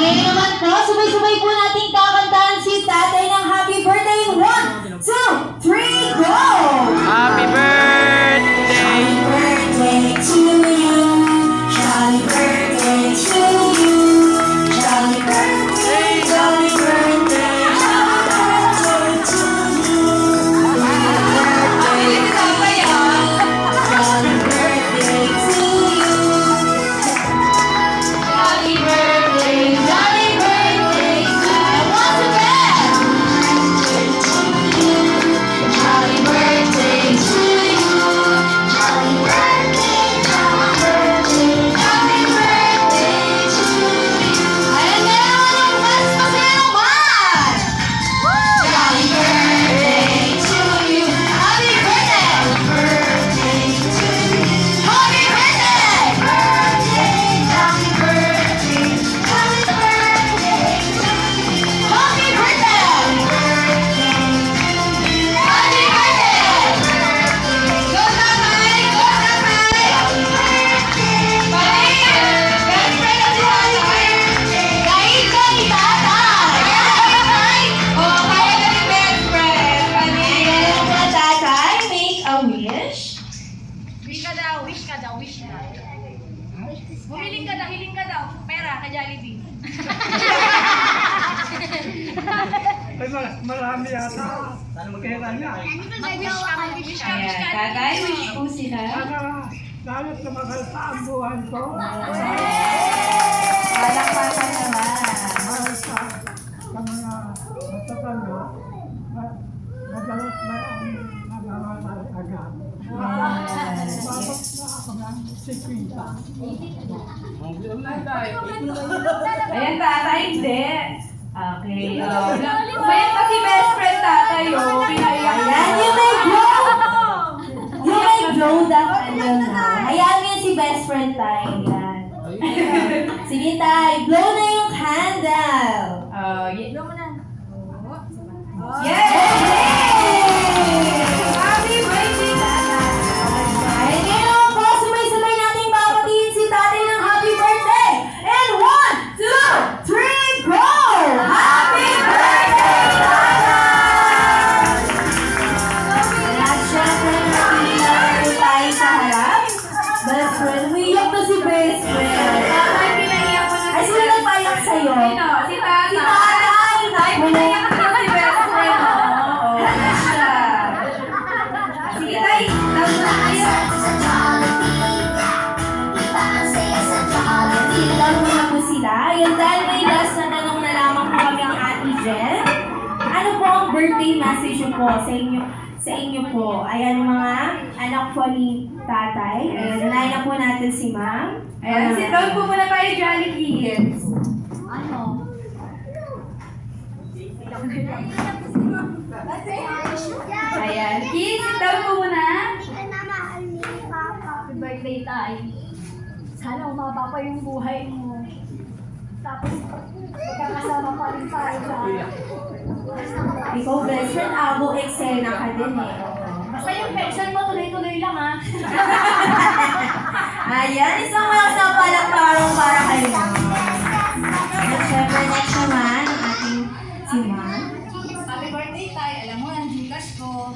Ngayon naman po, sabay-sabay po nating kakantahan si tatay ng happy birthday. 1, 2, 3, go! Happy birthday! Happy birthday to you. Happy birthday to you. Happy birthday, happy birthday. Happy birthday to you. Happy birthday. Happy birthday to you. Happy birthday, happy birthday to you. Once again. Happy birthday to you. Happy birthday, happy birthday, happy birthday to you. Ayan na naman yung mas masaya naman. Happy birthday to you. Happy birthday. Birthday to you. Happy birthday. Birthday, happy birthday. Happy birthday to you. Happy birthday. Happy birthday. Go tatay! Go tatay! Best friend na si tatay. Kahit ka ni tatay. Oh, kaya ka ni best friend. Ayan na tatay. Make a wish. Wish ka daw, wish ka daw, wish ka. Humiling ka daw, hiling ka daw. Pera ka Jollibee. Ay, marami yata. Kaya niya. Mag-wish ka, mag-wish ka, wish Ayan, ka. tatay. Wish po sila. Sana tumagal sa ang buwan ko. Palakpakan naman. Mahal sa mga matatanda. Madalas na ang nagawalan agad. Bakit na ako ng sikwita? Ayan, tatay, hindi. Okay. Umayan pa si best friend tatay, oh. Pinaiyak. Ayan, you may blow. You may blow that candle now. Ayan ngayon si best friend tayo. Ayan. Sige, tay. Blow na yung candle. Blow mo na. Yay! Happy birthday, tatay. Ayan ngayon po, sabay-sabay nating babatiin si tatay ng happy birthday. And 1, 2, 3, go! Happy birthday, tatay! At syempre, nakikilang po tayo sa harap. Best friend, umiyak na si best friend. Tatay, pinaiyak mo na Ay, sino nagpayak sa'yo? Sino? Si tatay. Si tatay! Ay, pinaiyak ka na si best friend. Oo, siya. Sige, tay. Tawag na kayo. Laro na po sila. Yan dahil may last na tanong na lamang po kami ang Ate Jen. Ano po ang birthday message niyo po sa inyo po? Ayan mga anak po ni tatay. Ayan, unahin na po natin si ma'am. Ayan, sit down po muna tayo, Jolly Kids. Ano? Ayan, kids, sit down po muna. Happy birthday, tay. Sana umaba pa yung buhay mo. Tapos, magkakasama pa rin tayo sa... Ikaw, best friend, abo eksena ka din eh. Basta yung pension mo, tuloy-tuloy lang, ha? Ayan, isang malasang palakparong para kayo. At syempre, next naman, ang ating si ma'am. Happy birthday, tay. Alam mo, ang Gcash ko.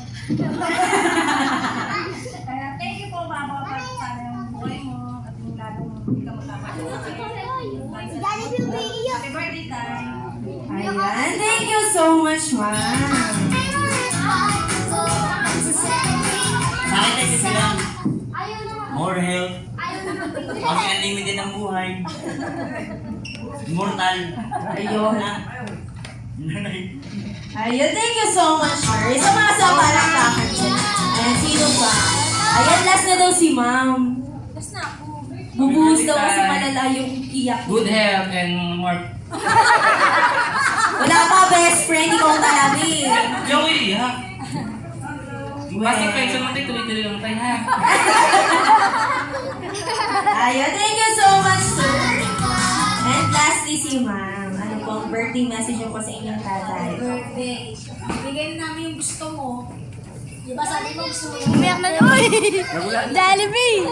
Kaya, thank you po, mga kapatid. Sana yung buhay mo at yung lalo mo. Hindi ka magkakasama. Happy birthday, tay. Ayan, thank you so much, ma'am. Bakit ay kasilang more health, mas unlimited ang buhay, immortal. Ayun. Ayun, thank you so much, sir. Isa mga sa palakpakan dyan. Ayan, sino pa? Ayan, last na daw si ma'am. Tapos na ako. Bubuhos daw kasi malala yung iyak. Good health and more... Wala pa, best friend, ikaw talaga eh. Joey, ha? Basta pension mo tayo, tuloy-tuloy lang tayo, ha? Ayun, thank you so much, sir. And lastly, si ma'am. Ano pong birthday message niyo po sa inyong tatay? Birthday. Bigay na namin yung gusto mo. Di ba sabi mo gusto mo yung umiyak na doon? Jollibee!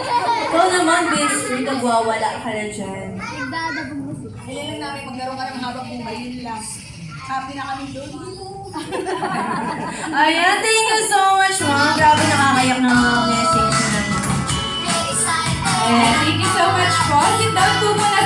Ikaw naman, best friend, nagwawala ka na dyan. Nagdadabog mo siya. Kailan lang namin maglaro ka ng habang buhay, yun lang. Happy na kami doon. Ayan, thank you so much, ma'am. Grabe, nakakayak na message na naman. Thank you so much po. Sit down po muna